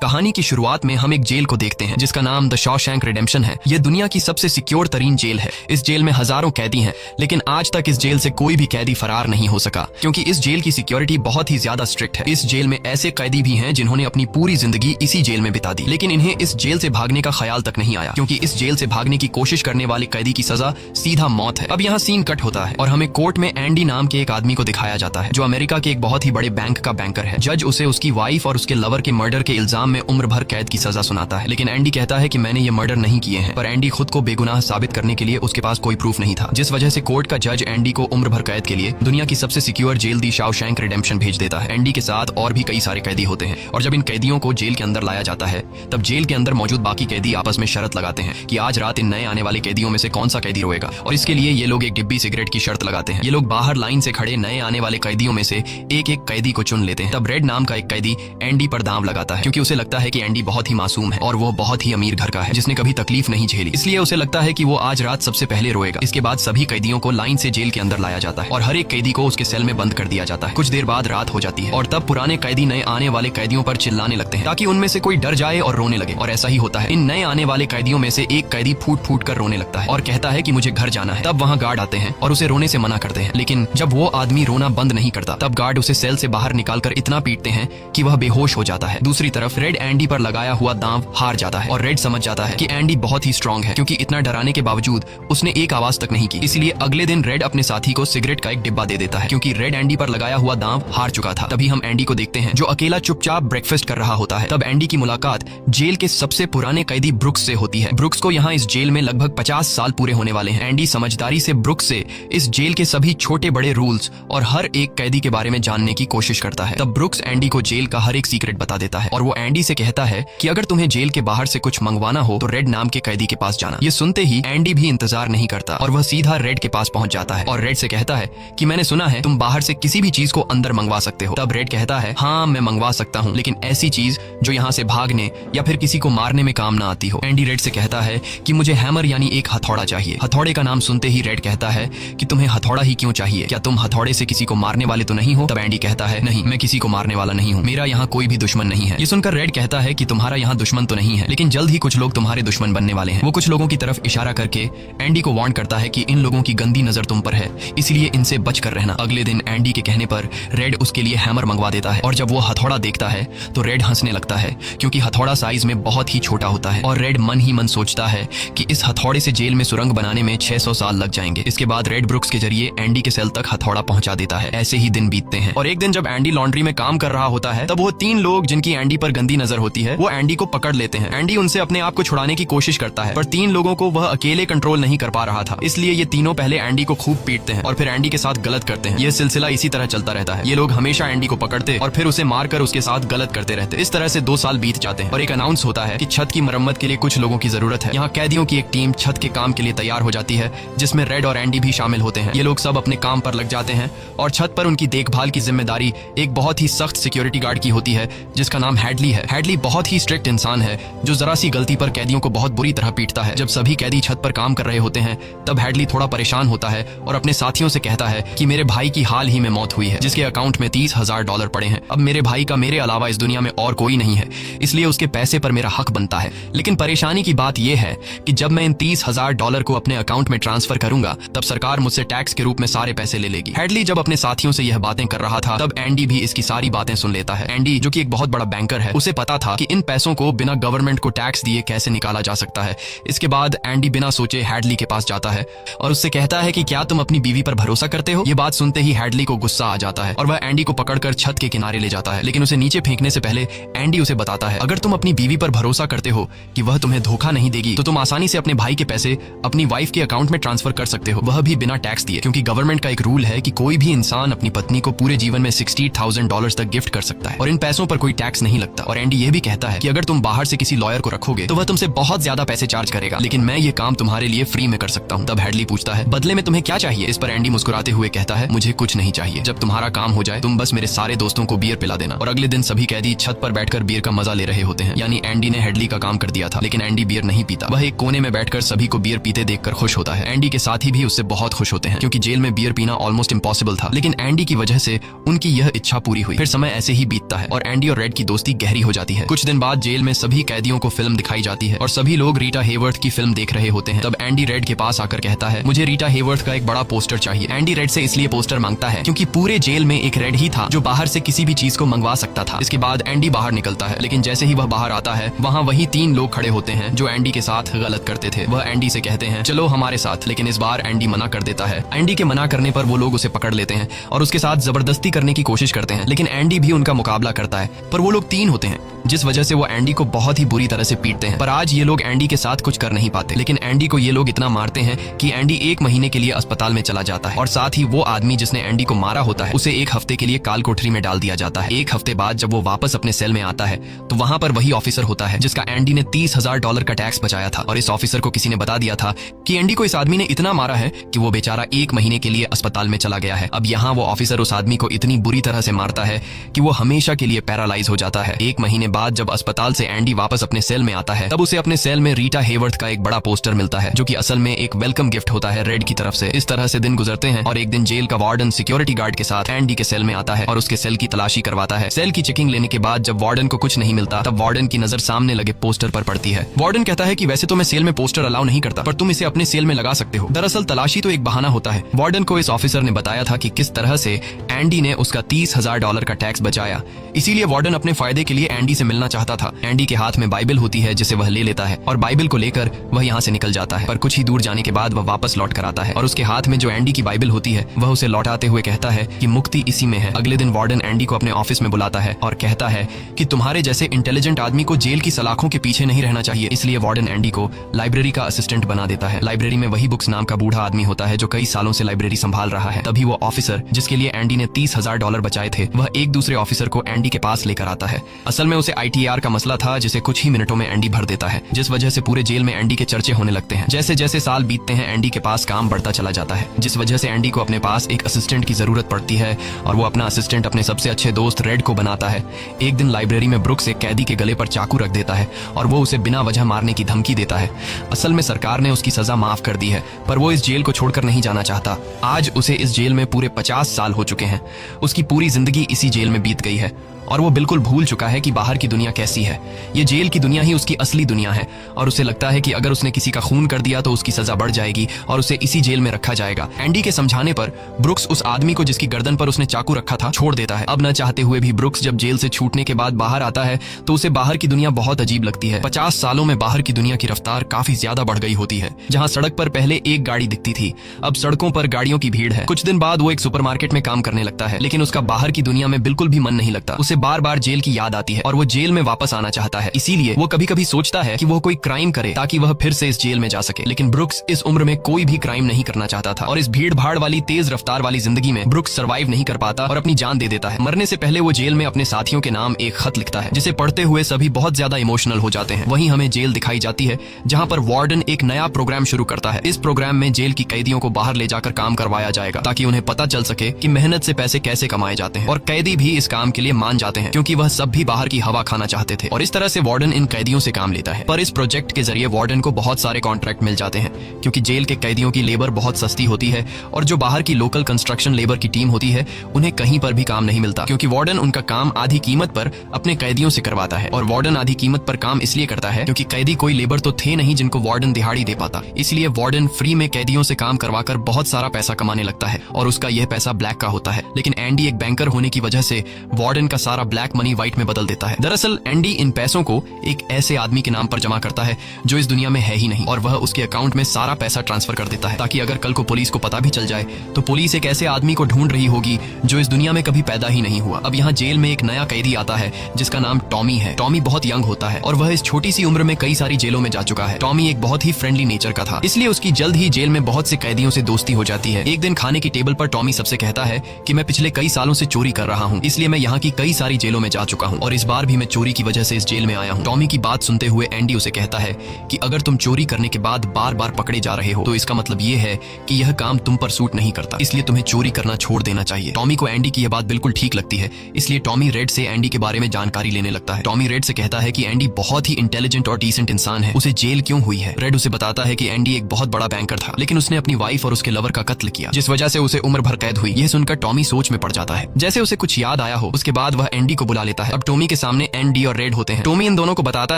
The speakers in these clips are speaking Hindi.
कहानी की शुरुआत में हम एक जेल को देखते हैं जिसका नाम द शॉशैंक रिडेम्पशन है। यह दुनिया की सबसे सिक्योर तरीन जेल है। इस जेल में हजारों कैदी हैं, लेकिन आज तक इस जेल से कोई भी कैदी फरार नहीं हो सका क्योंकि इस जेल की सिक्योरिटी बहुत ही ज्यादा स्ट्रिक्ट है। इस जेल में ऐसे कैदी भी हैं जिन्होंने अपनी पूरी जिंदगी इसी जेल में बिता दी, लेकिन इन्हें इस जेल से भागने का ख्याल तक नहीं आया क्योंकि इस जेल से भागने की कोशिश करने वाले कैदी की सजा सीधा मौत है। अब यहाँ सीन कट होता है और हमें कोर्ट में एंडी नाम के एक आदमी को दिखाया जाता है जो अमेरिका के एक बहुत ही बड़े बैंक का बैंकर है। जज उसे उसकी वाइफ और उसके लवर के मर्डर के इल्जाम में उम्र भर कैद की सजा सुनाता है, लेकिन एंडी कहता है कि मैंने ये मर्डर नहीं किए हैं। पर एंडी खुद को बेगुनाह साबित करने के लिए उसके पास कोई प्रूफ नहीं था, जिस वजह से कोर्ट का जज एंडी को उम्र भर कैद के लिए दुनिया की सबसे सिक्योर जेल दी शॉशैंक रिडेम्पशन भेज देता है। एंडी के साथ और भी कई सारे कैदी होते हैं और जब इन कैदियों को जेल के अंदर लाया जाता है तब जेल के अंदर मौजूद बाकी कैदी आपस में शर्त लगाते हैं कि आज रात इन नए आने वाले कैदियों में से कौन सा कैदी रोएगा, और इसके लिए ये लोग एक डिब्बी सिगरेट की शर्त लगाते हैं। ये लोग बाहर लाइन से खड़े नए आने वाले कैदियों में से एक एक कैदी को चुन लेते हैं। तब रेड नाम का एक कैदी एंडी पर दांव लगाता है क्योंकि उसे लगता है कि एंडी बहुत ही मासूम है और वो बहुत ही अमीर घर का है जिसने कभी तकलीफ नहीं झेली, इसलिए उसे लगता है कि वो आज रात सबसे पहले रोएगा। इसके बाद सभी कैदियों को लाइन से जेल के अंदर लाया जाता है और हर एक कैदी को उसके सेल में बंद कर दिया जाता है। कुछ देर बाद रात हो जाती है और तब पुराने कैदी नए आने वाले कैदियों पर चिल्लाने लगते हैं ताकि उनमें से कोई डर जाए और रोने लगे, और ऐसा ही होता है। इन नए आने वाले कैदियों में से एक कैदी फूट फूट कर रोने लगता है और कहता है कि मुझे घर जाना है। तब वहाँ गार्ड आते हैं और उसे रोने से मना करते हैं, लेकिन जब वो आदमी रोना बंद नहीं करता तब गार्ड उसे सेल से बाहर निकालकर इतना पीटते हैं कि वह बेहोश हो जाता है। दूसरी तरफ रेड एंडी पर लगाया हुआ दांव हार जाता है और रेड समझ जाता है कि एंडी बहुत ही स्ट्रांग है क्योंकि इतना डराने के बावजूद उसने एक आवाज तक नहीं की। इसलिए अगले दिन रेड अपने साथी को सिगरेट का एक डिब्बा दे देता है क्योंकि रेड एंडी पर लगाया हुआ दांव हार चुका था। तभी हम एंडी को देखते हैं जो अकेला चुपचाप ब्रेकफास्ट कर रहा होता है। तब एंडी की मुलाकात जेल के सबसे पुराने कैदी ब्रुक्स से होती है। ब्रुक्स को यहाँ इस जेल में लगभग 50 साल पूरे होने वाले हैं। एंडी समझदारी से ब्रुक्स से इस जेल के सभी छोटे बड़े रूल्स और हर एक कैदी के बारे में जानने की कोशिश करता है। तब ब्रुक्स एंडी को जेल का हर एक सीक्रेट बता देता है और वो एंडी से कहता है कि अगर तुम्हें जेल के बाहर से कुछ मंगवाना हो तो रेड नाम के कैदी के पास जाना। ये सुनते ही एंडी भी इंतजार नहीं करता और वह सीधा रेड के पास पहुंच जाता है और रेड से कहता है कि मैंने सुना है तुम बाहर से किसी भी चीज को अंदर मंगवा सकते हो। तब रेड कहता है हाँ मैं मंगवा सकता हूँ, लेकिन ऐसी चीज जो यहाँ से भागने या फिर किसी को मारने में काम ना आती हो। एंडी रेड से कहता है कि मुझे हैमर यानी एक हथौड़ा चाहिए। हथौड़े का नाम सुनते ही रेड कहता है कि तुम्हें हथौड़ा ही क्यों चाहिए, क्या तुम हथौड़े से किसी को मारने वाले तो नहीं हो? तब एंडी कहता है नहीं, मैं किसी को मारने वाला नहीं हूँ, मेरा यहाँ कोई भी दुश्मन नहीं है। ये सुनकर रेड कहता है कि तुम्हारा यहाँ दुश्मन तो नहीं है, लेकिन जल्द ही कुछ लोग तुम्हारे दुश्मन बनने वाले हैं। वो कुछ लोगों की तरफ इशारा करके एंडी को वार्न करता है कि इन लोगों की गंदी नजर तुम पर है, इसलिए इनसे बच कर रहना। अगले दिन एंडी के कहने पर रेड उसके लिए हैमर मंगवा देता है और जब वो हथौड़ा देखता है तो रेड हंसने लगता है क्योंकि हथौड़ा साइज में बहुत ही छोटा होता है और रेड मन ही मन सोचता है कि इस हथौड़े से जेल में सुरंग बनाने में 600 साल लग जाएंगे। इसके बाद रेड ब्रुक्स के जरिए एंडी के सेल तक हथौड़ा पहुंचा देता है। ऐसे ही दिन बीतते हैं और एक दिन जब एंडी लॉन्ड्री में काम कर रहा होता है तब वो 3 लोग जिनकी एंडी पर गंदी नजर होती है वो एंडी को पकड़ लेते हैं। एंडी उनसे अपने आप को छुड़ाने की कोशिश करता है पर 3 लोगों को वह अकेले कंट्रोल नहीं कर पा रहा था, इसलिए ये तीनों पहले एंडी को खूब पीटते हैं और फिर एंडी के साथ गलत करते हैं। ये सिलसिला इसी तरह चलता रहता है। ये लोग हमेशा एंडी को पकड़ते और फिर उसे मारकर उसके साथ गलत करते रहते। इस तरह से 2 साल बीत जाते हैं और एक अनाउंस होता है कि छत की मरम्मत के लिए कुछ लोगों की जरूरत है। यहाँ कैदियों की एक टीम छत के काम के लिए तैयार हो जाती है जिसमें रेड और एंडी भी शामिल होते हैं। ये लोग सब अपने काम पर लग जाते हैं और छत पर उनकी देखभाल की जिम्मेदारी एक बहुत ही सख्त सिक्योरिटी गार्ड की होती है जिसका नाम हैडली है। हैडली बहुत ही स्ट्रिक्ट इंसान है जो जरा सी गलती पर कैदियों को बहुत बुरी तरह पीटता है। जब सभी कैदी छत पर काम कर रहे होते हैं तब हैडली थोड़ा परेशान होता है और अपने साथियों से कहता है कि मेरे भाई की हाल ही में मौत हुई है जिसके अकाउंट में $30,000 पड़े हैं। अब मेरे भाई का मेरे अलावा इस दुनिया में और कोई नहीं है, इसलिए उसके पैसे पर मेरा हक बनता है। लेकिन परेशानी की बात यह है कि जब मैं इन $30,000 को अपने अकाउंट में ट्रांसफर करूंगा तब सरकार मुझसे टैक्स के रूप में सारे पैसे ले लेगी। हैडली जब अपने साथियों से यह बातें कर रहा था तब एंडी भी इसकी सारी बातें सुन लेता है। एंडी जो कि एक बहुत बड़ा बैंकर है उसे पता था कि इन पैसों को बिना गवर्नमेंट को टैक्स दिए कैसे निकाला जा सकता है। इसके बाद एंडी बिना सोचे हैडली के पास जाता है और उससे कहता है कि क्या तुम अपनी बीवी पर भरोसा करते हो? ये बात सुनते ही हैडली को गुस्सा आ जाता है और वह एंडी को पकड़कर छत के किनारे ले जाता है, लेकिन उसे नीचे फेंकने से पहले एंडी उसे बताता है अगर तुम अपनी बीवी पर भरोसा करते हो कि वह तुम्हें धोखा नहीं देगी तो तुम आसानी से अपने भाई के पैसे अपनी वाइफ के अकाउंट में ट्रांसफर कर सकते हो, वह भी बिना टैक्स दिए, क्योंकि गवर्नमेंट का एक रूल है कि कोई भी इंसान अपनी पत्नी को पूरे जीवन में $60,000 तक गिफ्ट कर सकता है और इन पैसों पर कोई टैक्स नहीं लगता। और एंडी ये भी कहता है कि अगर तुम बाहर से किसी लॉयर को रखोगे तो वह तुमसे बहुत ज्यादा पैसे चार्ज करेगा, लेकिन मैं ये काम तुम्हारे लिए फ्री में कर सकता हूँ। तब हैडली पूछता है बदले में तुम्हें क्या चाहिए? इस पर एंडी मुस्कुराते हुए कहता है मुझे कुछ नहीं चाहिए, जब तुम्हारा काम हो जाए तुम बस मेरे सारे दोस्तों को बियर पिला देना। और अगले दिन सभी कैदी छत पर बैठकर बियर का मजा ले रहे होते हैं, यानी एंडी ने हैडली का काम कर दिया था। लेकिन एंडी बियर नहीं पीता, वह एक कोने में बैठकर सभी को बियर पीते देखकर खुश होता है। एंडी के साथी भी उससे बहुत खुश होते हैं क्योंकि जेल में बियर पीना ऑलमोस्ट इम्पॉसिबल था, लेकिन एंडी की वजह से उनकी यह इच्छा पूरी हुई। फिर समय ऐसे ही बीतता है और एंडी और रेड की दोस्ती गहरी हो जाती है। कुछ दिन बाद जेल में सभी कैदियों को फिल्म दिखाई जाती है और सभी लोग रीटा हेवर्थ की फिल्म देख रहे होते हैं। तब एंडी रेड के पास आकर कहता है, मुझे रीटा हेवर्थ का एक बड़ा पोस्टर चाहिए। एंडी रेड से इसलिए पोस्टर मांगता है क्योंकि पूरे जेल में एक रेड ही था जो बाहर से किसी भी चीज को मंगवा सकता था। इसके बाद एंडी बाहर निकलता है, लेकिन जैसे ही वह बाहर आता है वहाँ वही 3 लोग खड़े होते हैं जो एंडी के साथ गलत करते थे। वह एंडी से कहते हैं, चलो हमारे साथ, लेकिन इस बार एंडी मना कर देता है। एंडी के मना करने पर वो लोग उसे पकड़ लेते हैं और उसके साथ जबरदस्ती करने की कोशिश करते हैं, लेकिन एंडी भी उनका मुकाबला करता है। पर वो लोग 3 होते हैं, जिस वजह से वो एंडी को बहुत ही बुरी तरह से पीटते हैं। पर आज ये लोग एंडी के साथ कुछ कर नहीं पाते, लेकिन एंडी को ये लोग इतना मारते हैं कि एंडी 1 महीने के लिए अस्पताल में चला जाता है और साथ ही वो आदमी जिसने एंडी को मारा होता है उसे 1 हफ्ते के लिए काल कोठरी में डाल दिया जाता है। 1 हफ्ते बाद जब वो वापस अपने सेल में आता है तो वहां पर वही ऑफिसर होता है जिसका एंडी ने $30,000 का टैक्स बचाया था। और इस ऑफिसर को किसी ने बता दिया था कि एंडी को इस आदमी ने इतना मारा है कि वो बेचारा 1 महीने के लिए अस्पताल में चला गया है। अब यहाँ वो ऑफिसर उस आदमी को इतनी बुरी तरह से मारता है कि वो हमेशा के लिए पैरालाइज हो जाता है। 1 महीने बाद जब अस्पताल से एंडी वापस अपने सेल में आता है तब उसे अपने सेल में रीटा हेवर्थ का एक बड़ा पोस्टर मिलता है जो कि असल में एक वेलकम गिफ्ट होता है रेड की तरफ से। इस तरह से दिन गुजरते हैं और एक दिन जेल का वार्डन सिक्योरिटी गार्ड के साथ एंडी के सेल में आता है और उसके सेल की तलाशी करवाता है। सेल की चेकिंग लेने के बाद जब वार्डन को कुछ नहीं मिलता तब वार्डन की नजर सामने लगे पोस्टर पर पड़ती है। वार्डन कहता है कि वैसे तो मैं सेल में पोस्टर अलाउ नहीं करता, पर तुम इसे अपने सेल में लगा सकते हो। दरअसल तलाशी तो एक बहाना होता है। वार्डन को इस ऑफिसर ने बताया था कि किस तरह से एंडी ने उसका $30,000 का टैक्स बचाया, इसीलिए वार्डन अपने फायदे के लिए एंडी से मिलना चाहता था। एंडी के हाथ में बाइबल होती है जिसे वह ले लेता है और बाइबल को लेकर वह यहाँ से निकल जाता है। पर कुछ ही दूर जाने के बाद वह वापस लौट कर आता है और उसके हाथ में जो एंडी की बाइबल होती है वह उसे लौटाते हुए कहता है कि मुक्ति इसी में है। अगले दिन वार्डन एंडी को अपने ऑफिस में बुलाता है और कहता है कि तुम्हारे जैसे इंटेलिजेंट आदमी को जेल की सलाखों के पीछे नहीं रहना चाहिए। इसलिए वार्डन एंडी को लाइब्रेरी का असिस्टेंट बना देता है। लाइब्रेरी में वही बुक्स नाम का बूढ़ा आदमी होता है जो कई सालों से लाइब्रेरी संभाल रहा है। तभी वो ऑफिसर जिसके लिए एंडी ने $30,000 बचाए थे वह एक दूसरे ऑफिसर को एंडी के पास लेकर आता है। असल में उसे ITR का मसला था जिसे कुछ ही मिनटों में एंडी भर देता है, जिस वजह से पूरे जेल में एंडी के चर्चे होने लगते हैं। जैसे जैसे साल बीतते हैं एंडी के पास काम बढ़ता चला जाता है, जिस वजह से एंडी को अपने पास एक असिस्टेंट की जरूरत पड़ती है और वो अपना असिस्टेंट अपने सबसे अच्छे दोस्त रेड को बनाता है। एक दिन लाइब्रेरी में ब्रुक्स एक कैदी के गले पर चाकू रख देता है और वो उसे बिना वजह मारने की धमकी देता है। असल में सरकार ने उसकी सजा माफ कर दी है, पर वो इस जेल को छोड़कर नहीं जाना चाहता। आज उसे इस जेल में पूरे 50 साल हो चुके हैं। उसकी पूरी जिंदगी इसी जेल में बीत गई है और वो बिल्कुल भूल चुका है कि बाहर की दुनिया कैसी है। ये जेल की दुनिया ही उसकी असली दुनिया है और उसे लगता है कि अगर उसने किसी का खून कर दिया तो उसकी सजा बढ़ जाएगी और उसे इसी जेल में रखा जाएगा। एंडी के समझाने पर ब्रुक्स उस आदमी को जिसकी गर्दन पर उसने चाकू रखा था छोड़ देता है। अब न चाहते हुए भी ब्रुक्स जब जेल से छूटने के बाद बाहर आता है तो उसे बाहर की दुनिया बहुत अजीब लगती है। 50 सालों में बाहर की दुनिया की रफ्तार काफी ज्यादा बढ़ गई होती है। जहाँ सड़क पर पहले एक गाड़ी दिखती थी अब सड़कों पर गाड़ियों की भीड़ है। कुछ दिन बाद वो एक सुपरमार्केट में काम करने लगता है, लेकिन उसका बाहर की दुनिया में बिल्कुल भी मन नहीं लगता। उसे बार बार जेल की याद आती है और वो जेल में वापस आना चाहता है। इसीलिए वो कभी कभी सोचता है कि वो कोई क्राइम करे ताकि वह फिर से इस जेल में जा सके। लेकिन ब्रुक्स इस उम्र में कोई भी क्राइम नहीं करना चाहता था और इस भीड़ भाड़ वाली तेज रफ्तार वाली जिंदगी में ब्रुक्स सर्वाइव नहीं कर पाता और अपनी जान दे देता है। मरने से पहले वो जेल में अपने साथियों के नाम एक खत लिखता है जिसे पढ़ते हुए सभी बहुत ज्यादा इमोशनल हो जाते हैं। वहीं हमें जेल दिखाई जाती है जहाँ पर वार्डन एक नया प्रोग्राम शुरू करता है। इस प्रोग्राम में जेल की कैदियों को बाहर ले जाकर काम करवाया जाएगा ताकि उन्हें पता चल सके कि मेहनत से पैसे कैसे कमाए जाते हैं। और कैदी भी इस काम के लिए मान जाते हैं क्योंकि वह सब भी बाहर की हवा खाना चाहते थे और इस तरह से वार्डन इन कैदियों से काम लेता है। पर इस प्रोजेक्ट के जरिए वार्डन को बहुत सारे कॉन्ट्रैक्ट मिल जाते हैं क्योंकि जेल के कैदियों की लेबर बहुत सस्ती होती है और जो बाहर की लोकल कंस्ट्रक्शन लेबर की टीम होती है उन्हें कहीं पर भी काम नहीं मिलता क्योंकि वार्डन उनका काम आधी कीमत पर अपने कैदियों से करवाता है। और वार्डन आधी कीमत पर काम इसलिए करता है क्योंकि कैदी कोई लेबर तो थे नहीं जिनको वार्डन दिहाड़ी दे पाता। इसलिए वार्डन फ्री में कैदियों से काम करवाकर बहुत सारा पैसा कमाने लगता है और उसका यह पैसा ब्लैक का होता है। लेकिन एंडी एक बैंकर होने की वजह से वार्डन का सारा ब्लैक मनी व्हाइट में बदल देता है। दरअसल एंडी इन पैसों को एक ऐसे आदमी के नाम पर जमा करता है जो इस दुनिया में है ही नहीं और वह उसके अकाउंट में सारा पैसा ट्रांसफर कर देता है ताकि अगर कल को पुलिस को पता भी चल जाए तो पुलिस एक ऐसे आदमी को ढूंढ रही होगी जो इस दुनिया में कभी पैदा ही नहीं हुआ। अब यहाँ जेल में एक नया कैदी आता है जिसका नाम टॉमी है। टॉमी बहुत यंग होता है और वह इस छोटी सी उम्र में कई सारी जेलों में जा चुका है। टॉमी एक बहुत ही फ्रेंडली नेचर का था, इसलिए उसकी जल्द ही जेल में बहुत से कैदियों से दोस्ती हो जाती है। एक दिन खाने की टेबल पर टॉमी सबसे कहता है कि मैं पिछले कई सालों से चोरी कर रहा हूँ, इसलिए मैं यहाँ की कई सारी जेलों में जा चुका हूँ और इस बार भी मैं चोरी की वजह से इस जेल में आया हूँ। टॉमी की बात सुनते हुए एंडी उसे कहता है कि अगर तुम चोरी करने के बाद बार बार पकड़े जा रहे हो तो इसका मतलब ये है कि यह काम तुम पर सूट नहीं करता, इसलिए तुम्हें चोरी करना छोड़ देना चाहिए। टॉमी को एंडी की यह बात बिल्कुल ठीक लगती है, इसलिए टॉमी रेड से एंडी के बारे में जानकारी लेने लगता है। टॉमी रेड से कहता है कि एंडी बहुत ही इंटेलिजेंट और डिसेंट इंसान है, उसे जेल क्यों हुई है। रेड उसे बताता है कि एंडी एक बहुत बड़ा बैंकर था लेकिन उसने अपनी वाइफ और उसके लवर का कत्ल किया जिस वजह से उसे उम्र भर कैद हुई। यह सुनकर टॉमी सोच में पड़ जाता है। जैसे उसे कुछ याद आया हो उसके बाद वह वह एंडी को बुला लेता है। अब टॉमी के सामने एंडी और रेड होते हैं। टॉमी इन दोनों को बताता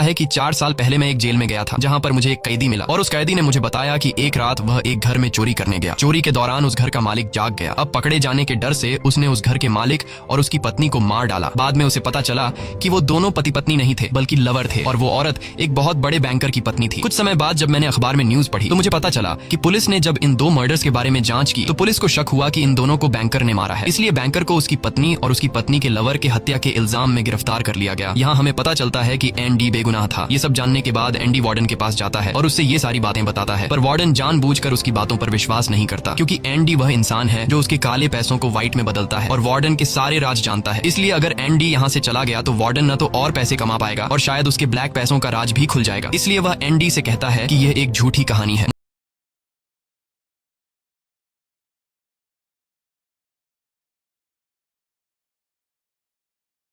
है कि 4 साल पहले मैं एक जेल में गया था जहाँ पर मुझे एक कैदी मिला और उस कैदी ने मुझे बताया कि एक रात वह एक घर में चोरी करने गया। चोरी के दौरान उस घर का मालिक जाग गया। अब पकड़े जाने के डर से उसने उस घर के मालिक और उसकी पत्नी को मार डाला। बाद में उसे पता चला कि वो दोनों पति पत्नी नहीं थे बल्कि लवर थे और वो औरत एक बहुत बड़े बैंकर की पत्नी थी। कुछ समय बाद जब मैंने अखबार में न्यूज पढ़ी तो मुझे पता चला कि पुलिस ने जब इन 2 मर्डर्स के बारे में जांच की तो पुलिस को शक हुआ कि इन दोनों को बैंकर ने मारा है। इसलिए बैंकर को उसकी पत्नी और उसकी पत्नी के लवर के हत्या के इल्जाम में गिरफ्तार कर लिया गया। यहाँ हमें पता चलता है कि एंडी बेगुनाह था। ये सब जानने के बाद एंडी वार्डन के पास जाता है और उससे ये सारी बातें बताता है, पर वार्डन जानबूझकर उसकी बातों पर विश्वास नहीं करता क्योंकि एंडी वह इंसान है जो उसके काले पैसों को व्हाइट में बदलता है और वार्डन के सारे राज जानता है। इसलिए अगर एंडी यहाँ से चला गया तो वार्डन न तो और पैसे कमा पाएगा और शायद उसके ब्लैक पैसों का राज भी खुल जाएगा। इसलिए वह एंडी से कहता है कि यह एक झूठी कहानी है।